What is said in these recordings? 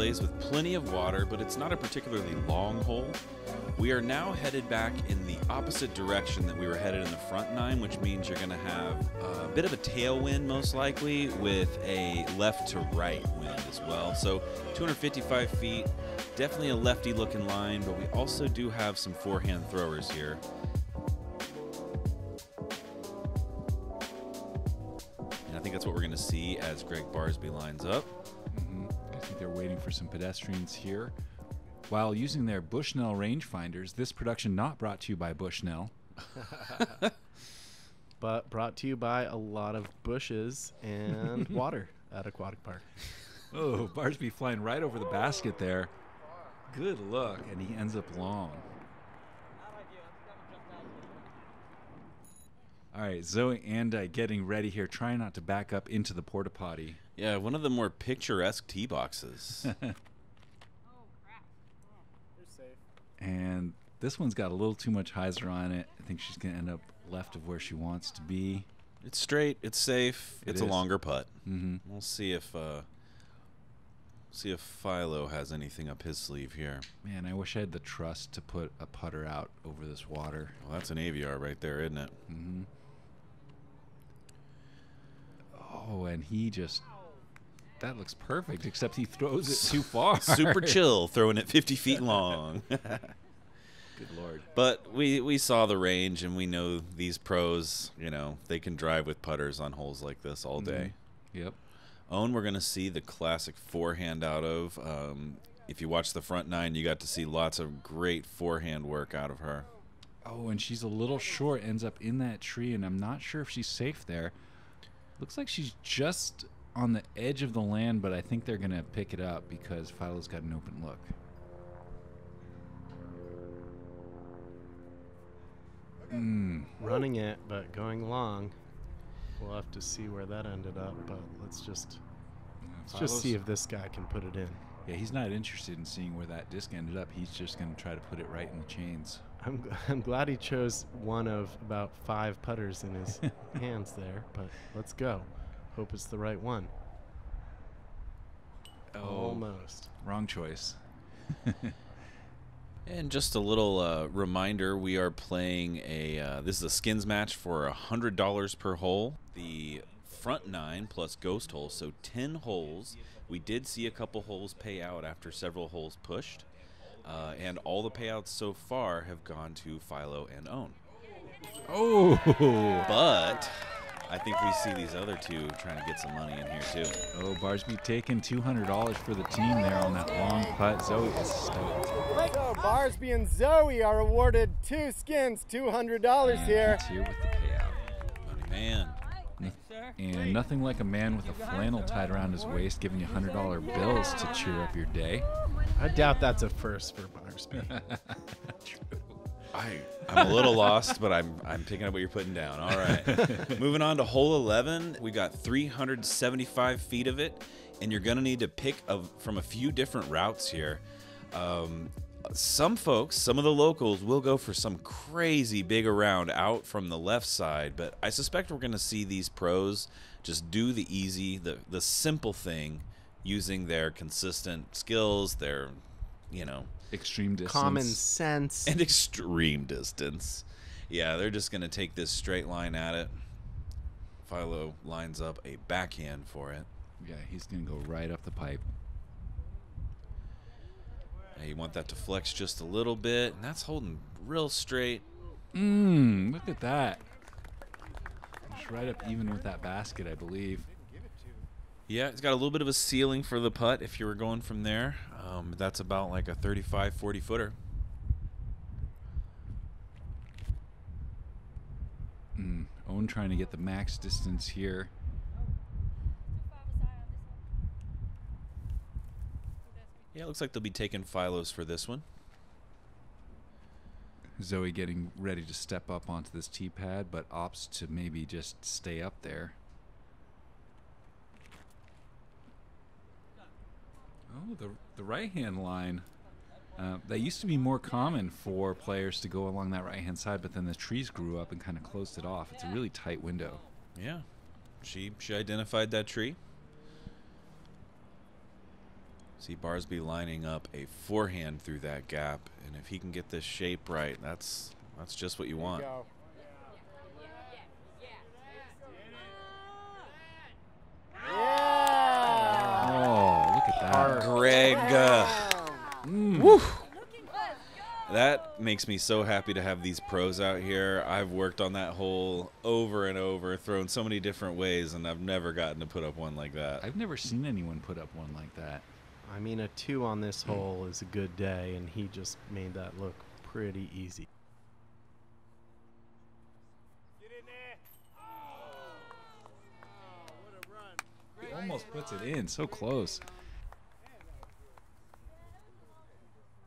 plays with plenty of water, but it's not a particularly long hole. We are now headed back in the opposite direction that we were headed in the front 9, which means you're going to have a bit of a tailwind most likely with a left to right wind as well. So 255 feet, definitely a lefty looking line, but we also do have some forehand throwers here. And I think that's what we're going to see as Gregg Barsby lines up. I think they're waiting for some pedestrians here. While using their Bushnell rangefinders, this production not brought to you by Bushnell. But brought to you by a lot of bushes and water at Aquatic Park. Oh, Barsby flying right over the basket there. Good look, and he ends up long. All right, Zoe Andyke getting ready here, trying not to back up into the porta potty. Yeah, one of the more picturesque tee boxes. And this one's got a little too much hyzer on it. I think she's going to end up left of where she wants to be. It's straight. It's safe. It's a longer putt. Mm-hmm. We'll see if Philo has anything up his sleeve here. Man, I wish I had the trust to put a putter out over this water. Well, that's an AVR right there, isn't it? Mm-hmm. Oh, and he just... That looks perfect, except he throws it too far. Super chill, throwing it 50 feet long. Good Lord. But we saw the range, and we know these pros, you know, they can drive with putters on holes like this all day. Yep. Ohn, we're going to see the classic forehand out of. If you watch the front 9, you got to see lots of great forehand work out of her. Oh, and she's a little short, ends up in that tree, and I'm not sure if she's safe there. Looks like she's just on the edge of the land, but I think they're going to pick it up because Philo's got an open look. Running it, but going long. We'll have to see where that ended up, but let's just see if this guy can put it in. Yeah, he's not interested in seeing where that disc ended up. He's just going to try to put it right in the chains. I'm glad he chose one of about 5 putters in his hands there, but let's go. Hope it's the right one. Oh, almost. Wrong choice. And just a little reminder, we are playing this is a skins match for $100 per hole. The front 9 plus ghost holes, so 10 holes. We did see a couple holes pay out after several holes pushed. And all the payouts so far have gone to Philo and Ohn. Oh! But I think we see these other two trying to get some money in here, too. Oh, Barsby taking $200 for the team there on that long putt. Zoe is stoked. So Barsby and Zoe are awarded 2 skins, $200 here. He's here with the payout. Money man. And nothing like a man with a flannel tied around his waist giving you $100 bills to cheer up your day. I doubt that's a first for Barsby. True. I'm a little lost, but I'm picking up what you're putting down. All right. Moving on to hole 11. We got 375 feet of it, and you're going to need to pick from a few different routes here. Some folks, some of the locals, will go for some crazy big around out from the left side, but I suspect we're going to see these pros just do the easy, the simple thing, using their consistent skills, their, extreme distance, common sense, and extreme distance. Yeah, they're just going to take this straight line at it. Philo lines up a backhand for it. Yeah, he's going to go right up the pipe. You want that to flex just a little bit, and that's holding real straight. Look at that. Just right up even with that basket, I believe. Yeah, it's got a little bit of a ceiling for the putt if you were going from there. That's about like a 35, 40 footer. Ohn trying to get the max distance here. Yeah, it looks like they'll be taking Philos for this one. Zoe getting ready to step up onto this tee pad, but opts to maybe just stay up there. Oh, the right-hand line. That used to be more common for players to go along that right-hand side, but then the trees grew up and kind of closed it off. It's a really tight window. Yeah, she identified that tree. See Barsby lining up a forehand through that gap, and if he can get this shape right, that's just what you want. Oh, look at that. Gregg. Woo. That makes me so happy to have these pros out here. I've worked on that hole over and over, thrown so many different ways, and I've never gotten to put up one like that. I've never seen anyone put up one like that. I mean, a 2 on this hole is a good day, and he just made that look pretty easy. Get in there. What a run. He almost puts it in, so close.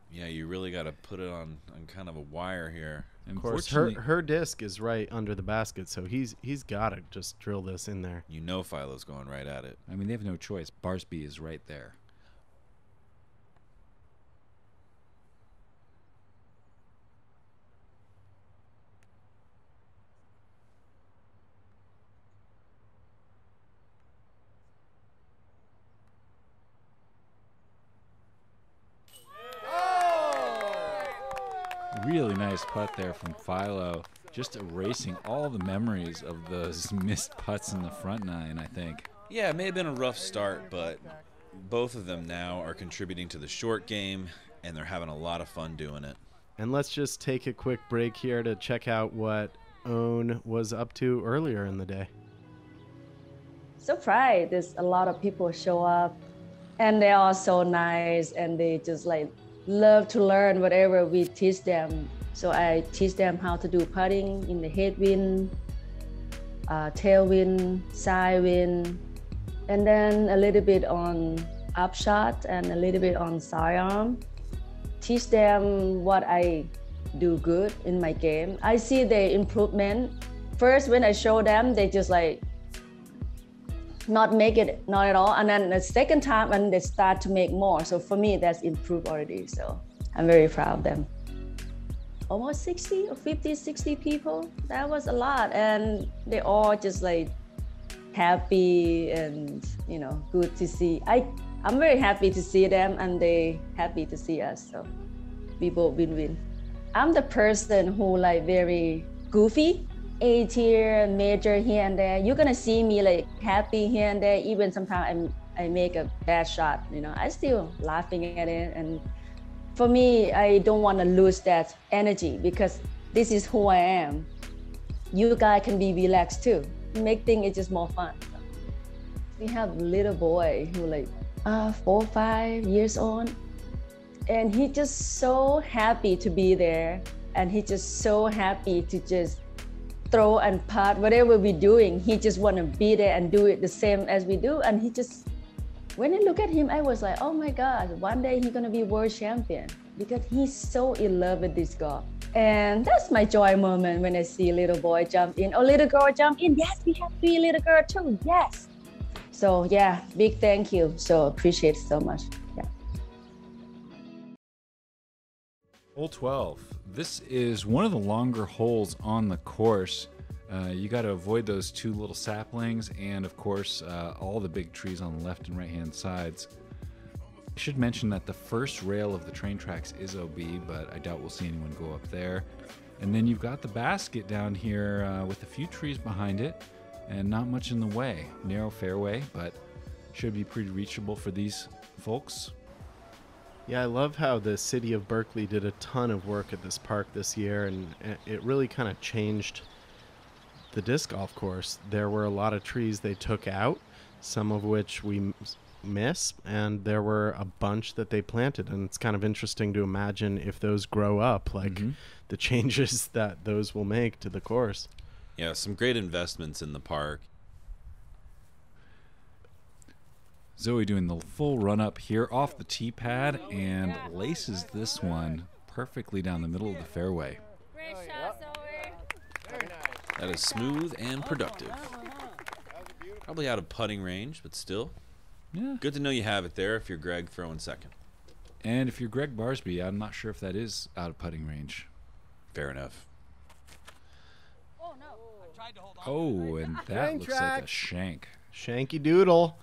Yeah, you really got to put it on kind of a wire here. Of course, her disc is right under the basket, so he's got to just drill this in there. You know Philo's going right at it. I mean, they have no choice. Barsby is right there. Really nice putt there from Philo. Just erasing all the memories of those missed putts in the front nine, I think. Yeah, it may have been a rough start, but both of them now are contributing to the short game, and they're having a lot of fun doing it. And let's just take a quick break here to check out what Ohn was up to earlier in the day. Surprised. There's a lot of people show up, and they're all so nice, and they just like love to learn whatever we teach them. So I teach them how to do putting in the headwind, tailwind, side wind, and then a little bit on upshot and a little bit on sidearm. Teach them what I do good in my game. I see the improvement. First, when I show them, they just like not make it, not at all. And then the second time, and they start to make more. So for me, that's improved already. So I'm very proud of them. Almost 60 or 50, 60 people. That was a lot. And they all just like happy and, you know, good to see. I'm very happy to see them, and they happy to see us. So we both win-win. I'm the person who like very goofy. A tier, major here and there. You're gonna see me like happy here and there. Even sometimes I make a bad shot, you know, I still laughing at it. And for me, I don't want to lose that energy, because this is who I am. You guys can be relaxed too. Make things it's just more fun. We have a little boy who like 4 or 5 years old, and he just so happy to be there, and he just so happy to just throw and putt, whatever we're doing, he just want to be there and do it the same as we do. And he just, when I look at him, I was like, oh my God, one day he's gonna be world champion, because he's so in love with this golf. And that's my joy moment when I see a little boy jump in or little girl jump in. Yes, we have 3 little girls too, yes. So yeah, big thank you. So appreciate it so much. Yeah. Hole 12. This is one of the longer holes on the course. You got to avoid those 2 little saplings and, of course, all the big trees on the left and right-hand sides. I should mention that the first rail of the train tracks is OB, but I doubt we'll see anyone go up there. And then you've got the basket down here with a few trees behind it and not much in the way. Narrow fairway, but should be pretty reachable for these folks. Yeah, I love how the city of Berkeley did a ton of work at this park this year, and it really kind of changed the disc golf course. There were a lot of trees they took out, some of which we miss, and there were a bunch that they planted, and it's kind of interesting to imagine if those grow up, like the changes that those will make to the course. Yeah, some great investments in the park. Zoe doing the full run up here off the tee pad and laces this one perfectly down the middle of the fairway. Great shot, Zoe. Very nice. That is smooth and productive. Probably out of putting range, but still. Yeah. Good to know you have it there if you're Gregg throwing second. And if you're Gregg Barsby, I'm not sure if that is out of putting range. Fair enough. Oh, no. I tried to hold on. Oh, and that Train looks like a tracks. shank. Shanky doodle.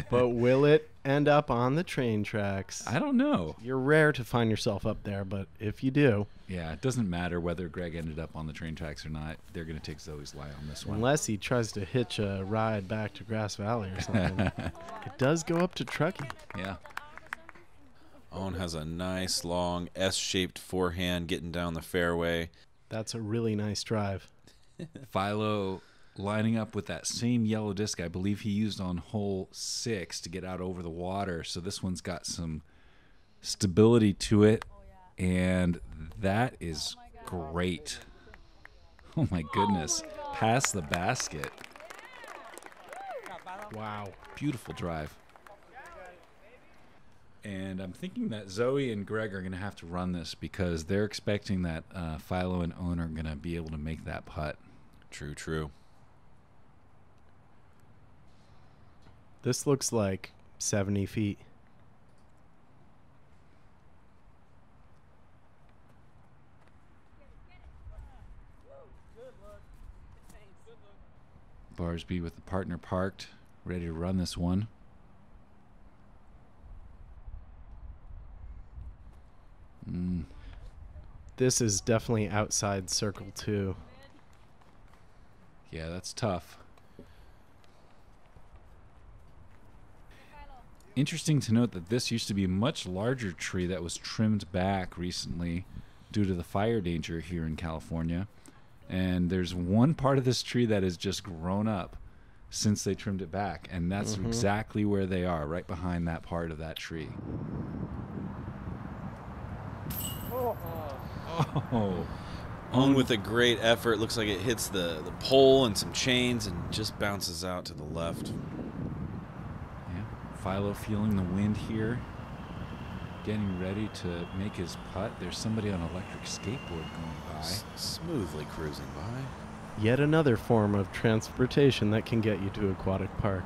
But will it end up on the train tracks? I don't know. You're rare to find yourself up there, but if you do, Yeah, it doesn't matter whether Gregg ended up on the train tracks or not. They're going to take Zoe's lie on this one. unless he tries to hitch a ride back to Grass Valley or something, it does go up to Truckee. Yeah. Ohn has a nice long S-shaped forehand getting down the fairway. That's a really nice drive. Philo lining up with that same yellow disc I believe he used on hole 6 to get out over the water. So this one's got some stability to it, and that is great. Oh my goodness. Past the basket. Wow. Beautiful drive. And I'm thinking that Zoe and Gregg are going to have to run this because they're expecting that Philo and Ohn are going to be able to make that putt. True, true. This looks like 70 feet. Barsby with the partner parked, ready to run this one. This is definitely outside circle 2. Yeah, that's tough. Interesting to note that this used to be a much larger tree that was trimmed back recently due to the fire danger here in California. And there's one part of this tree that has just grown up since they trimmed it back, and that's exactly where they are, right behind that part of that tree. Oh. Ohn with a great effort. Looks like it hits the pole and some chains and just bounces out to the left. Yeah. Philo feeling the wind here, getting ready to make his putt. There's somebody on an electric skateboard going by. Smoothly cruising by. Yet another form of transportation that can get you to Aquatic Park.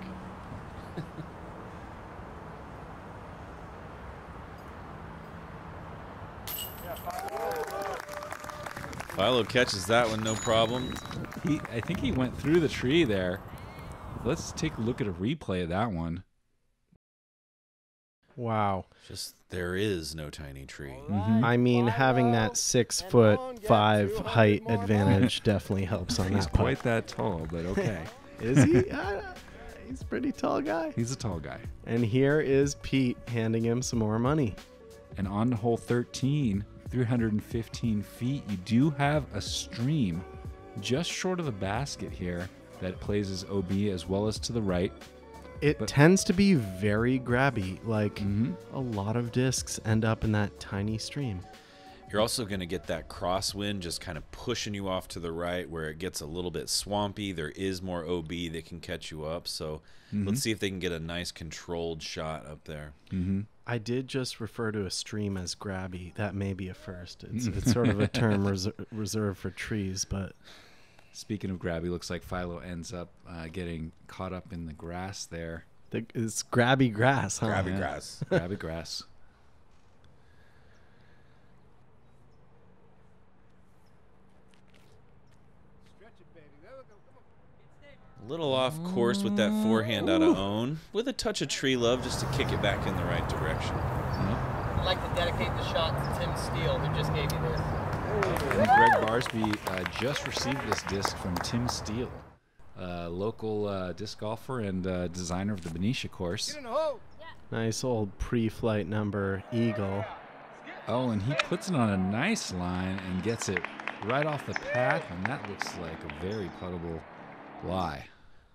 Philo catches that one, no problem. I think he went through the tree there. Let's take a look at a replay of that one. Wow. Just there is no tiny tree. I mean, having that 6'5" height advantage definitely helps on He's that putt. quite that tall, but okay. Is he? He's a pretty tall guy. He's a tall guy. And here is Pete handing him some more money. And on to hole 13, 315 feet, you do have a stream just short of the basket here that plays as OB as well as to the right. It tends to be very grabby. Like, a lot of discs end up in that tiny stream. You're also going to get that crosswind just kind of pushing you off to the right where it gets a little bit swampy. There is more OB that can catch you up. So let's see if they can get a nice controlled shot up there. I did just refer to a stream as grabby. That may be a first. It's sort of a term reserved for trees, but... Speaking of grabby, looks like Philo ends up getting caught up in the grass there. It's grabby grass, huh? Grabby grass. Grabby grass. A little off course with that forehand out of Ohn, with a touch of tree love just to kick it back in the right direction. I'd like to dedicate the shot to Tim Steele, who just gave you this. And Gregg Barsby just received this disc from Tim Steele, local disc golfer and designer of the Benicia course. Nice old pre-flight number, Eagle. Oh, and he puts it on a nice line and gets it right off the path, and that looks like a very puttable lie.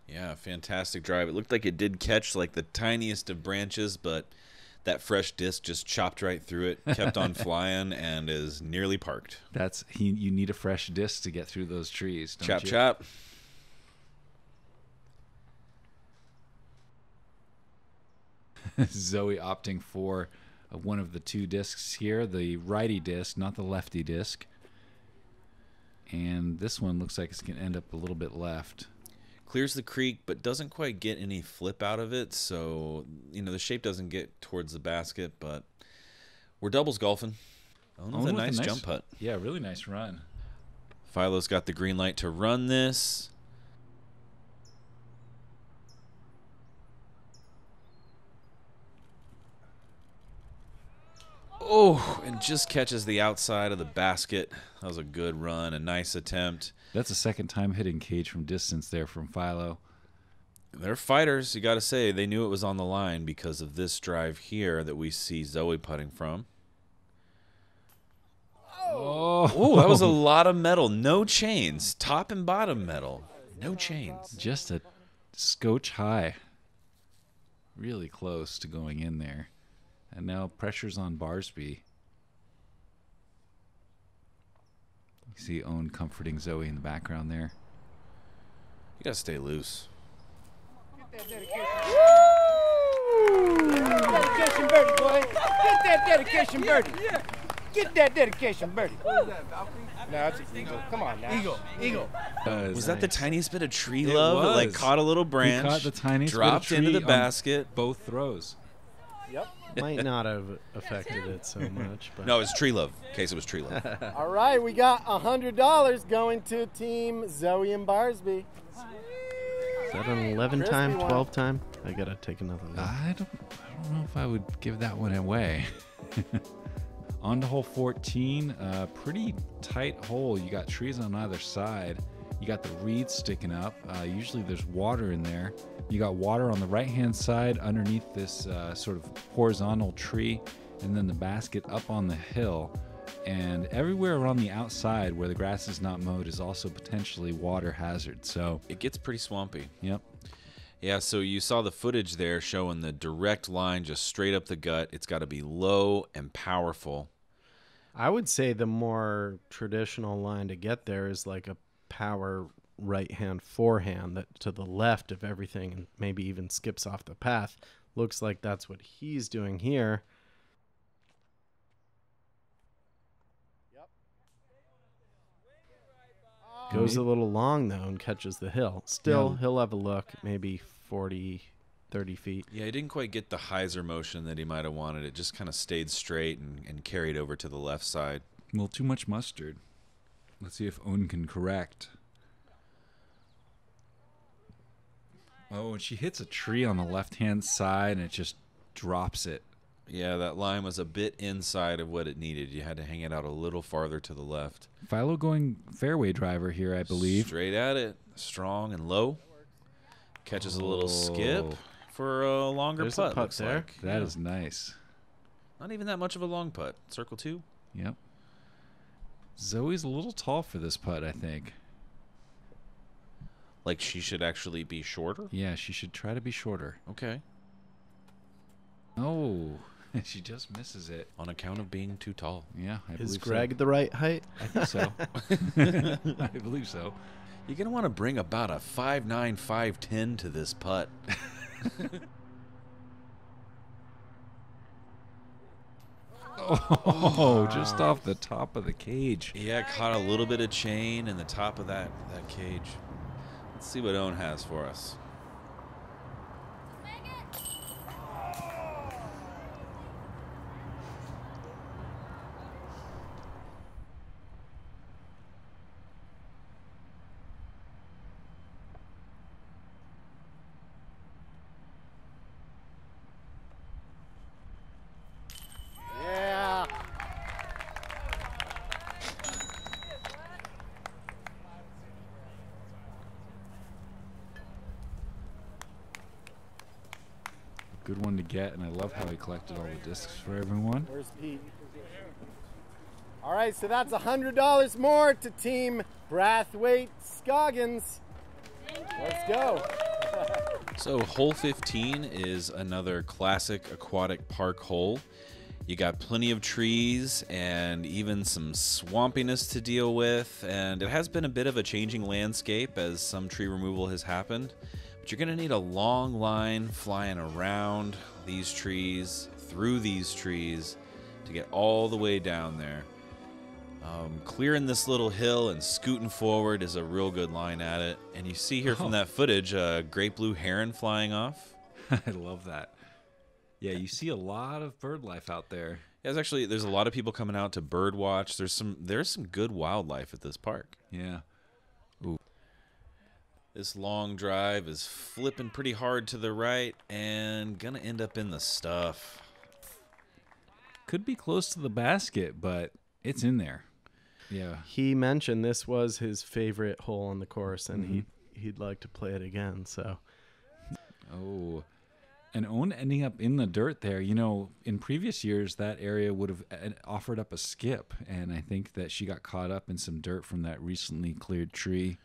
Yeah, fantastic drive. It looked like it did catch like the tiniest of branches, but that fresh disc just chopped right through it, kept on flying, and is nearly parked. You need a fresh disc to get through those trees, don't Chop, you? chop. Zoe opting for one of the two discs here, the righty disc, not the lefty disc. And this one looks like it's going to end up a little bit left. Clears the creek, but doesn't quite get any flip out of it. So, the shape doesn't get towards the basket, but we're doubles golfing. Ohn with a nice jump putt. Yeah, really nice run. Philo's got the green light to run this. Oh, and just catches the outside of the basket. That was a good run, a nice attempt. That's the second time hitting cage from distance there from Philo. They're fighters, you got to say. They knew it was on the line because of this drive here that we see Zoe putting from. Oh, that was a lot of metal. No chains. Top and bottom metal. No chains. Just a scotch high. Really close to going in there. And now pressure's on Barsby. You see Ohn comforting Zoe in the background there. You got to stay loose. Dedication birdie, boy. Get that dedication birdie. Get that dedication birdie. What is that, balcony? No, it's an eagle. Come on now. Eagle. Was that the tiniest bit of tree love? It like caught a little branch. He caught the tiniest dropped bit of tree into the basket. Both throws. Yep. Might not have affected it so much. But. No, it was tree love. In case it was tree love. All right, we got $100 going to Team Zoe and Barsby. Is that an 11 time, 12 time? I gotta take another look. I don't know if I would give that one away. On to hole 14, pretty tight hole. You got trees on either side. You got the reeds sticking up. Usually there's water in there. You got water on the right-hand side underneath this sort of horizontal tree, and then the basket up on the hill. And everywhere around the outside where the grass is not mowed is also potentially water hazard. So it gets pretty swampy. Yep. Yeah, so you saw the footage there showing the direct line just straight up the gut. It's got to be low and powerful. I would say the more traditional line to get there is like a power right-hand forehand that to the left of everything and maybe even skips off the path. Looks like that's what he's doing here. Goes a little long, though, and catches the hill. Still, he'll have a look, maybe 40, 30 feet. Yeah, he didn't quite get the hyzer motion that he might have wanted. It just kind of stayed straight and carried over to the left side. Well, too much mustard. Let's see if Ohn can correct. Oh, and she hits a tree on the left-hand side, and it just drops it. Yeah, that line was a bit inside of what it needed. You had to hang it out a little farther to the left. Philo going fairway driver here, I believe. Straight at it. Strong and low. Catches a little skip for a longer There's putt. a putt looks there. like. That is nice. Not even that much of a long putt. Circle 2. Yep. Zoe's a little tall for this putt, I think. Like she should actually be shorter? Yeah, she should try to be shorter. Okay. Oh, she just misses it. On account of being too tall. Yeah, I believe Is Gregg the right height? so. I think so. I believe so. You're going to want to bring about a 5'9", 5'10" to this putt. Oh, just off the top of the cage. Yeah, caught a little bit of chain in the top of that cage. Let's see what Ohn has for us. Yeah. Good one to get, and I love how he collected all the discs for everyone. Where's Pete? All right, so that's $100 more to Team Brathwaite Scoggins. Let's go. So hole 15 is another classic aquatic park hole. You got plenty of trees and even some swampiness to deal with, and it has been a bit of a changing landscape as some tree removal has happened. But you're going to need a long line flying around these trees, through these trees, to get all the way down there. Clearing this little hill and scooting forward is a real good line at it. And you see here from that footage a great blue heron flying off. I love that. Yeah, you see a lot of bird life out there. Yeah, there's a lot of people coming out to bird watch. There's some good wildlife at this park. Yeah. Ooh. This long drive is flipping pretty hard to the right and gonna end up in the stuff. could be close to the basket, but it's in there. Yeah. He mentioned this was his favorite hole on the course, and he'd like to play it again. So, oh, and Ohn ending up in the dirt there. You know, in previous years, that area would have offered up a skip, and I think that she got caught up in some dirt from that recently cleared tree.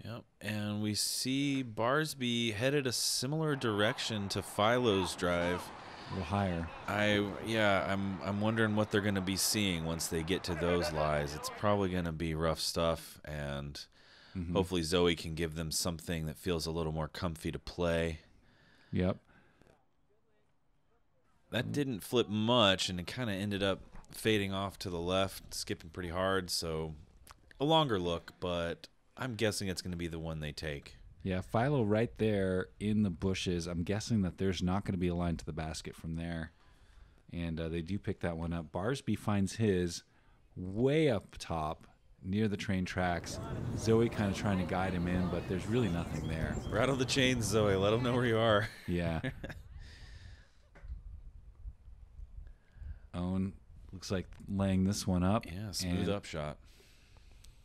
Yep, and we see Barsby headed a similar direction to Philo's drive. A little higher. I'm wondering what they're going to be seeing once they get to those lies. It's probably going to be rough stuff, and hopefully Zoe can give them something that feels a little more comfy to play. Yep. That didn't flip much, and it kind of ended up fading off to the left, skipping pretty hard, so a longer look, but I'm guessing it's going to be the one they take. Yeah, Philo right there in the bushes. I'm guessing that there's not going to be a line to the basket from there. And they do pick that one up. Barsby finds his way up top near the train tracks. Zoe kind of trying to guide him in, but there's really nothing there. Rattle the chains, Zoe. Let them know where you are. Yeah. Ohn looks like laying this one up. Yeah, smooth up shot.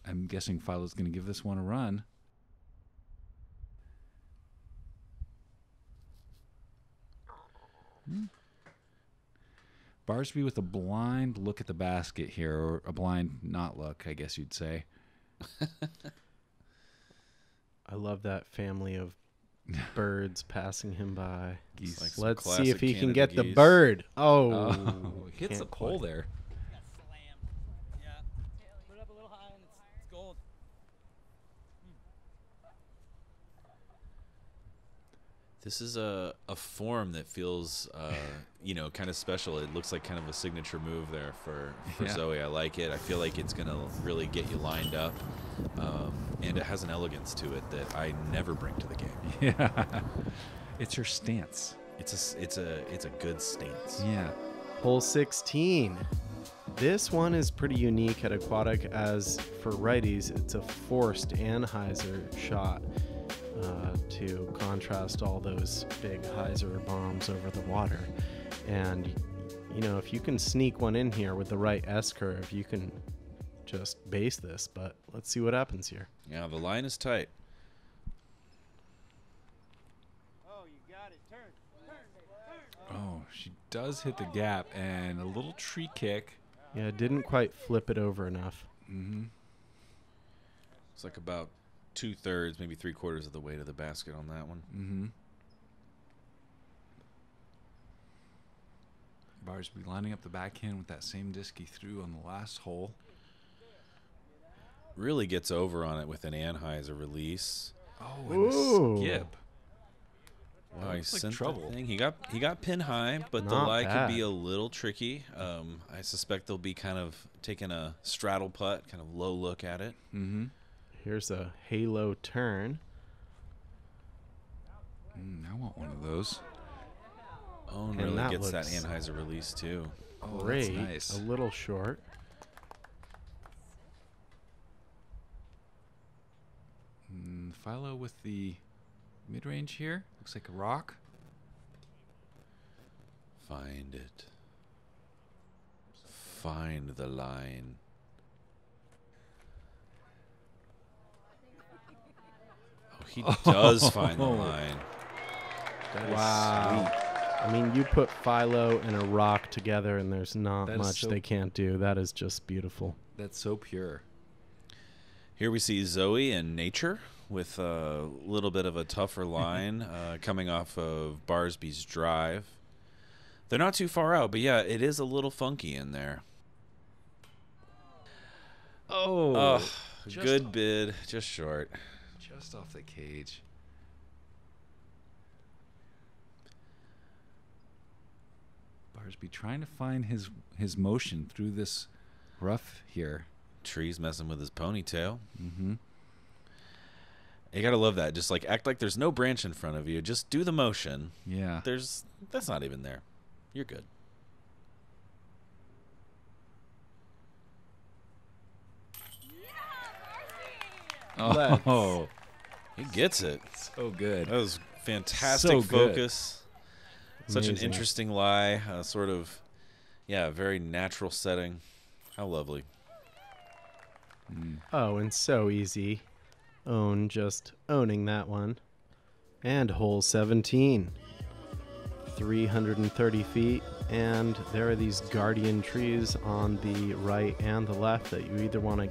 I'm guessing Philo's going to give this one a run. Barsby with a blind look at the basket here, or a blind not look, I guess you'd say. I love that family of birds passing him by. Geese. Like some Let's see classic if he can Canada get the geese. bird. Oh, Hits can't the pole quite. there. Slam. Yeah. Put it up a little high and it's gold. This is a form that feels, kind of special. It looks like kind of a signature move there for Yeah. Zoe. I like it. I feel like it's going to really get you lined up. And it has an elegance to it that I never bring to the game. Yeah. It's her stance. It's a good stance. Yeah. Hole 16. This one is pretty unique at Aquatic, as for righties, it's a forced Anheuser shot to contrast all those big Heiser bombs over the water. And, if you can sneak one in here with the right S-curve, you can just base this. But let's see what happens here. Yeah, the line is tight. Oh, you got it. Turn. Oh, she does hit the gap, and a little tree kick. Yeah, didn't quite flip it over enough. It's like about 2/3, maybe 3/4 of the way to the basket on that one. Barsby lining up the backhand with that same disc he threw on the last hole. Really gets over on it with an Anheuser release. Oh, Ooh. and a skip. Wow, he looks like sent that trouble. thing. He got pin high, but the Not lie bad. could be a little tricky. I suspect they'll be kind of taking a straddle putt, kind of low look at it. Here's a halo turn. I want one of those. Ohn And really that gets that looks Anheuser release too. Oh, Great. that's nice. A little short. Philo with the mid-range here. Looks like a rock. Find it. Find the line. Oh, he does find the line. That is Wow. sweet. I mean, you put Philo and a rock together, and there's not That is much so- they can't do. That is just beautiful. That's so pure. Here we see Zoe in nature with a little bit of a tougher line coming off of Barsby's drive. They're not too far out, but yeah, it is a little funky in there. Oh, Good bid, just short. just off the cage. Barsby trying to find his motion through this rough here. Tree's messing with his ponytail. You gotta love that. Just like act like there's no branch in front of you. Just do the motion. Yeah. That's not even there. You're good. Oh, He gets it. so good. That was fantastic So good. focus. Such an Amazing. interesting lie. Sort of, Yeah, very natural setting. How lovely. Oh, and so easy. Ohn just owning that one. And hole 17. 330 feet. And there are these guardian trees on the right and the left that you either want to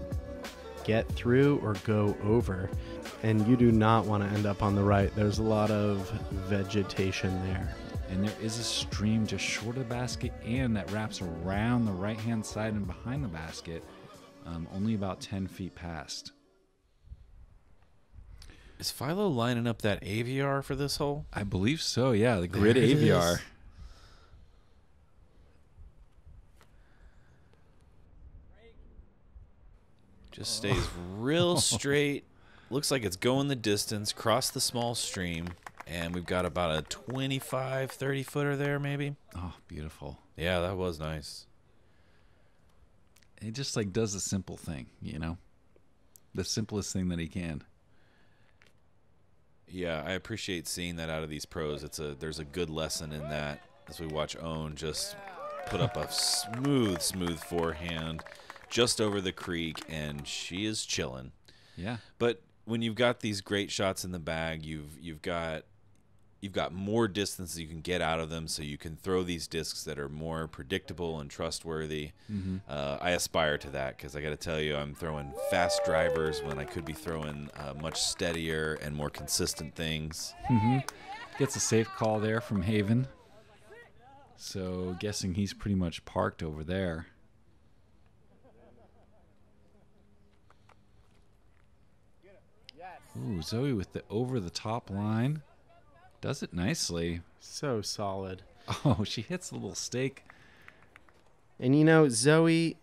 get through or go over. And you do not want to end up on the right. There's a lot of vegetation there. And there is a stream just short of the basket and that wraps around the right-hand side and behind the basket, only about 10 feet past. Is Philo lining up that AVR for this hole? I believe so, yeah, the grid There it AVR. is. Just stays real straight. Looks like it's going the distance, cross the small stream, and we've got about a 25, 30 footer there maybe. Oh, beautiful. Yeah, that was nice. He just like does a simple thing, you know? The simplest thing that he can. Yeah, I appreciate seeing that out of these pros. There's a good lesson in that as we watch Ohn just put up a smooth forehand just over the creek, and she is chilling. Yeah. But when you've got these great shots in the bag, you've got more distance you can get out of them, so you can throw these discs that are more predictable and trustworthy. I aspire to that because I got to tell you, I'm throwing fast drivers when I could be throwing much steadier and more consistent things. Gets a safe call there from Haven. So guessing he's pretty much parked over there. Ooh, Zoe with the over-the-top line. Does it nicely. So solid. Oh, she hits the little stake. And you know, Zoe,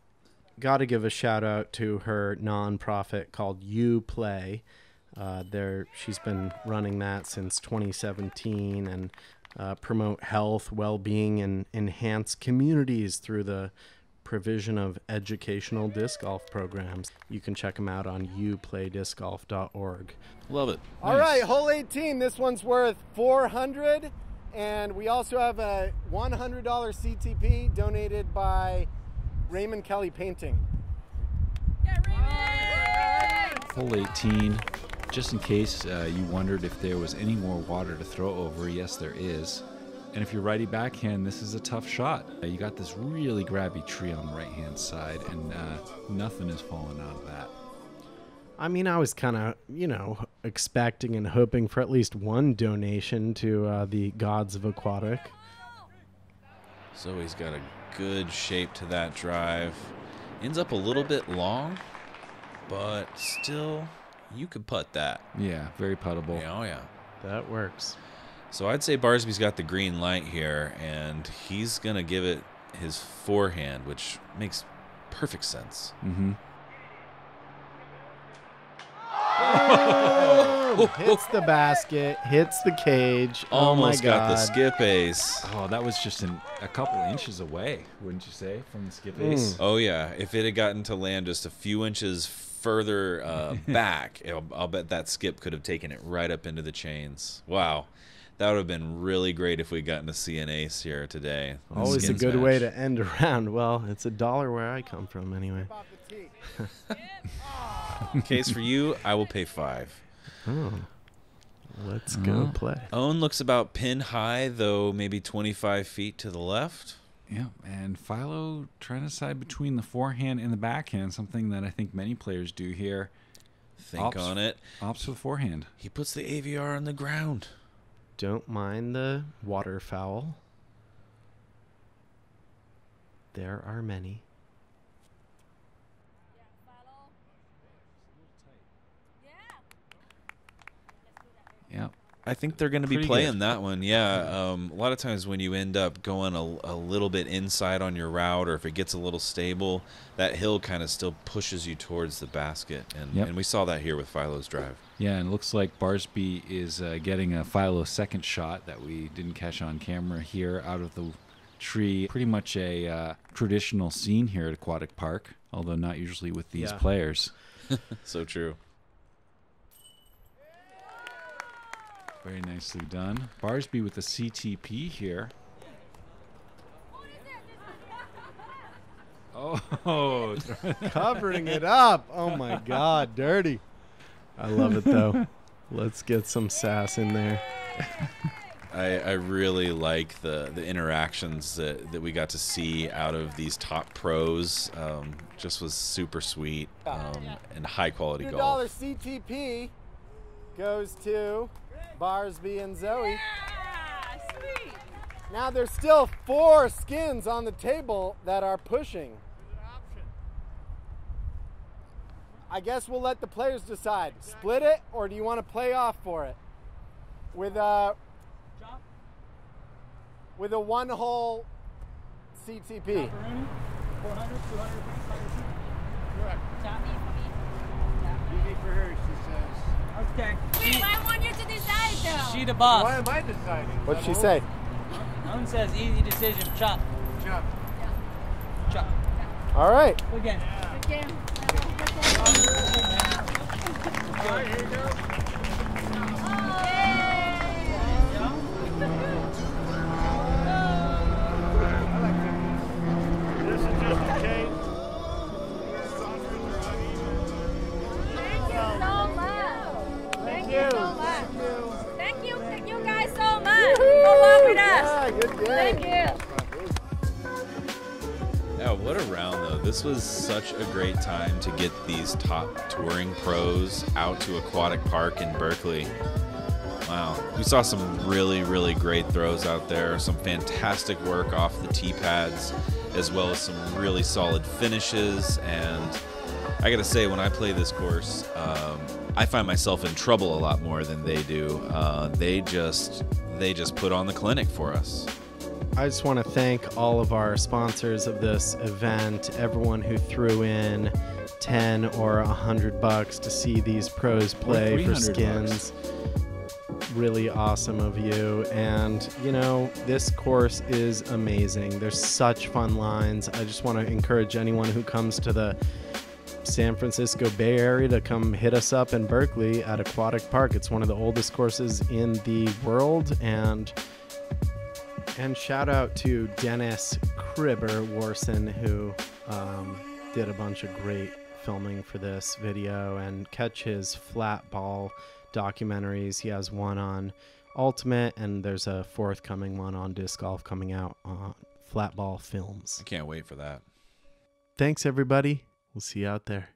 got to give a shout out to her nonprofit called You Play. She's been running that since 2017 and promote health, well-being, and enhance communities through the provision of educational disc golf programs. You can check them out on youplaydiscgolf.org. Love it. All right, hole 18. This one's worth $400, and we also have a $100 CTP donated by Raymond Kelly Painting. Hole 18. Just in case you wondered if there was any more water to throw over, yes, there is. And if you're righty backhand, this is a tough shot. You got this really grabby tree on the right-hand side, and nothing is falling out of that. I mean, I was kind of, expecting and hoping for at least one donation to the gods of Aquatic. Zoe's got a good shape to that drive. Ends up a little bit long, but still, you could putt that. Yeah, very puttable. Yeah, oh yeah. That works. So I'd say Barsby's got the green light here, and he's going to give it his forehand, which makes perfect sense. Hits the basket, hits the cage. Almost oh my got the God. skip ace. Oh, that was just a couple inches away, wouldn't you say, from the skip ace? Oh, yeah. If it had gotten to land just a few inches further back, I'll bet that skip could have taken it right up into the chains. Wow. That would have been really great if we'd gotten to see an ace here today. Always a good way to end a round. Well, it's $1 where I come from anyway. Case for you, I will pay $5. Oh. Let's go play. Ohn looks about pin high, though maybe 25 feet to the left. Yeah, and Philo trying to decide between the forehand and the backhand, something that I think many players do here. Think on it. Opts for the forehand. He puts the AVR on the ground. Don't mind the waterfowl. There are many. Yeah. I think they're going to be Pretty playing good. that one. Yeah. A lot of times when you end up going a little bit inside on your route, or if it gets a little stable, that hill kind of still pushes you towards the basket. And we saw that here with Philo's drive. Yeah, and it looks like Barsby is getting a Philo second shot that we didn't catch on camera here out of the tree. Pretty much a traditional scene here at Aquatic Park, although not usually with these players. So true. Very nicely done. Barsby with the CTP here. Oh, Covering it up. Oh my God, dirty. I love it though. Let's get some sass in there. I really like the interactions that we got to see out of these top pros. Just was super sweet and high quality golf. $100 CTP goes to Barsby and Zoe. Yeah, sweet. Now there's still 4 skins on the table that are pushing. I guess we'll let the players decide. Split it, or do you want to play off for it? With a 1-hole CTP. 400, 200, correct. Easy for her, she says. Okay. Wait, I want you to decide though. She the boss. Why am I deciding? What'd she say? Ohn says easy decision. Chop. Chop. Chop. All right. Again. Again. All right, here you go. This is just a case. Thank you. so much. Thank you guys so much for working with us. Yeah, good game. Thank you. Yeah, what a round though. This was such a great time to get these top touring pros out to Aquatic Park in Berkeley. Wow, we saw some really, really great throws out there, some fantastic work off the tee pads, as well as some really solid finishes. And I gotta say, when I play this course, I find myself in trouble a lot more than they do. They just put on the clinic for us. I just want to thank all of our sponsors of this event, everyone who threw in 10 or $100 to see these pros play for skins. Really awesome of you. And you know, this course is amazing. There's such fun lines. I just want to encourage anyone who comes to the San Francisco Bay Area to come hit us up in Berkeley at Aquatic Park. It's one of the oldest courses in the world. And shout out to Dennis Kribber Warson, who did a bunch of great filming for this video, and catch his flat ball documentaries. He has one on Ultimate, and there's a forthcoming one on disc golf coming out on Flat Ball Films. I can't wait for that. Thanks, everybody. We'll see you out there.